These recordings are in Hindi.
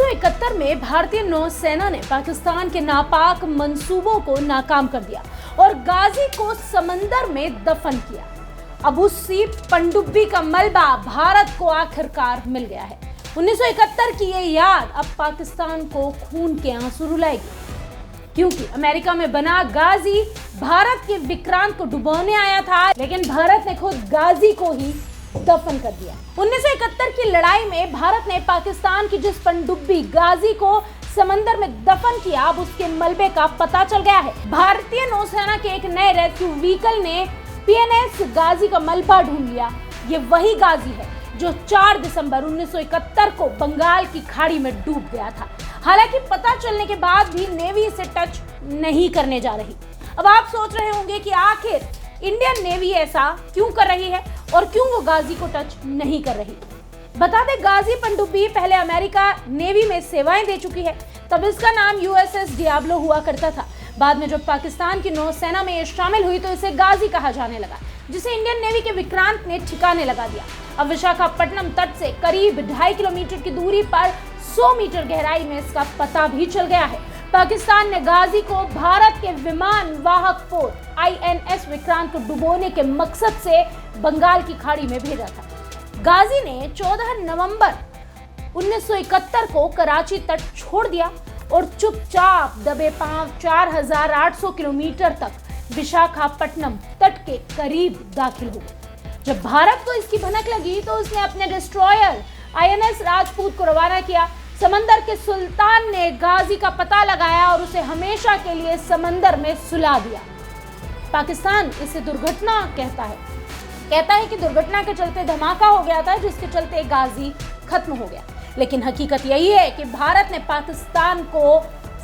1971 में भारतीय नौसेना ने पाकिस्तान के नापाक मंसूबों को नाकाम कर दिया और गाजी को समंदर में दफन किया। अब उसी पनडुब्बी का मलबा भारत को आखिरकार मिल गया है। 1971 की ये याद अब पाकिस्तान को खून के आंसू रुलाएगी, क्योंकि अमेरिका में बना गाजी भारत के विक्रांत को डुबोने आया था, लेकिन भारत ने खुद गाजी को ही दफन कर दिया। 1971 की लड़ाई में भारत ने पाकिस्तान की जिस पनडुब्बी गाजी को समंदर में दफन किया, अब उसके मलबे का पता चल गया है। भारतीय नौसेना के एक नए रेस्क्यू व्हीकल ने पीएनएस गाजी का मलबा ढूंढ लिया। ये वही गाजी है जो 4 दिसंबर 1971 को बंगाल की खाड़ी में डूब गया था। हालांकि पता चलने के बाद भी नेवी इसे टच नहीं करने जा रही। अब आप सोच रहे होंगे कि आखिर इंडियन नेवी ऐसा क्यों कर रही है और क्यों वो गाजी को टच नहीं कर रही। बता दें, गाजी पनडुब्बी पहले अमेरिका नेवी में सेवाएं दे चुकी है। तब इसका नाम यूएसएस डियाब्लो हुआ करता था। बाद में जब पाकिस्तान की नौसेना में ये शामिल हुई तो इसे गाजी कहा जाने लगा, जिसे इंडियन नेवी के विक्रांत ने ठिकाने लगा दिया। अब विशाखापट्टनम तट से करीब 2.5 किलोमीटर की दूरी पर 100 मीटर गहराई में इसका पता भी चल गया है। पाकिस्तान ने गाजी को भारत के विमान वाहक पोत आईएनएस विक्रांत को डुबोने के मकसद से बंगाल की खाड़ी में भेजा था। गाजी ने 14 नवंबर 1971 को कराची तट छोड़ दिया और चुपचाप दबे पांव 4800 किलोमीटर तक विशाखापट्टनम तट के करीब दाखिल हो गए। जब भारत को इसकी भनक लगी तो उसने अपने डिस्ट्रॉयर आईएनएस राजपूत को रवाना किया। समंदर के सुल्तान ने गाजी का पता लगाया और उसे हमेशा के लिए समंदर में सुला दिया। पाकिस्तान इसे दुर्घटना कहता है कि दुर्घटना के चलते धमाका हो गया था, जिसके चलते गाजी खत्म हो गया। लेकिन हकीकत यही है कि भारत ने पाकिस्तान को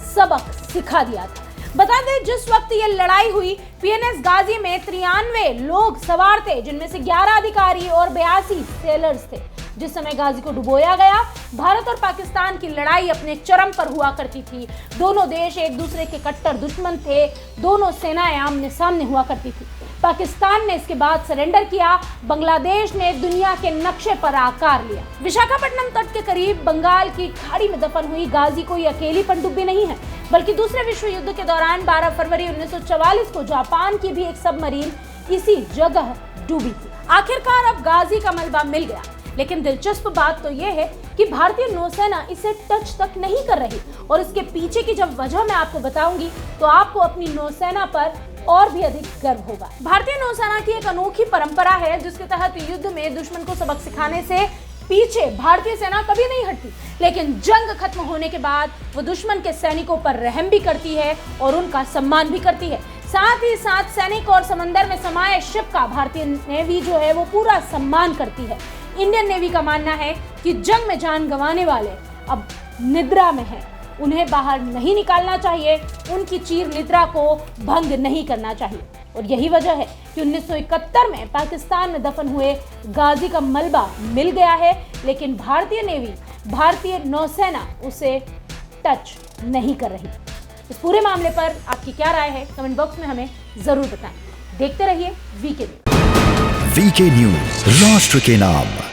सबक सिखा दिया था। बता दें, जिस वक्त ये लड़ाई हुई, पीएनएस गाजी में 93 लोग सवार थे, जिनमें से 11 अधिकारी और 82 सेलर्स थे। जिस समय गाजी को डुबोया गया, भारत और पाकिस्तान की लड़ाई अपने चरम पर हुआ करती थी। दोनों देश एक दूसरे के कट्टर दुश्मन थे। दोनों सेनाएं आमने सामने हुआ करती थी। पाकिस्तान ने इसके बाद सरेंडर किया। बांग्लादेश ने दुनिया के नक्शे पर आकार लिया। विशाखापट्टनम तट के करीब बंगाल की खाड़ी में दफन हुई गाजी कोई अकेली पनडुब्बी नहीं है, बल्कि दूसरे विश्व युद्ध के दौरान 12 फरवरी 1944 को जापान की भी एक सबमरीन इसी जगह डूबी थी। आखिरकार अब गाजी का मलबा मिल गया, लेकिन दिलचस्प बात तो यह है कि भारतीय नौसेना इसे टच तक नहीं कर रही। और इसके पीछे की जब वजह मैं आपको बताऊंगी तो आपको अपनी नौसेना पर और भी अधिक गर्व होगा। भारतीय नौसेना की एक अनोखी परंपरा है, जिसके तहत युद्ध में दुश्मन को सबक सिखाने से पीछे भारतीय सेना कभी नहीं हटती, लेकिन जंग खत्म होने के बाद वो दुश्मन के सैनिकों पर रहम भी करती है और उनका सम्मान भी करती है। साथ ही साथ सैनिक और समंदर में समाये शिप का भारतीय नेवी जो है वो पूरा सम्मान करती है। इंडियन नेवी का मानना है कि जंग में जान गंवाने वाले अब निद्रा में हैं, उन्हें बाहर नहीं निकालना चाहिए, उनकी चीर निद्रा को भंग नहीं करना चाहिए। और यही वजह है कि 1971 में पाकिस्तान में दफन हुए गाजी का मलबा मिल गया है, लेकिन भारतीय नेवी, भारतीय नौसेना उसे टच नहीं कर रही। इस पूरे मामले पर आपकी क्या राय है, कमेंट बॉक्स में हमें जरूर बताएं। देखते रहिए वीके न्यूज। वीके न्यूज, राष्ट्र के नाम।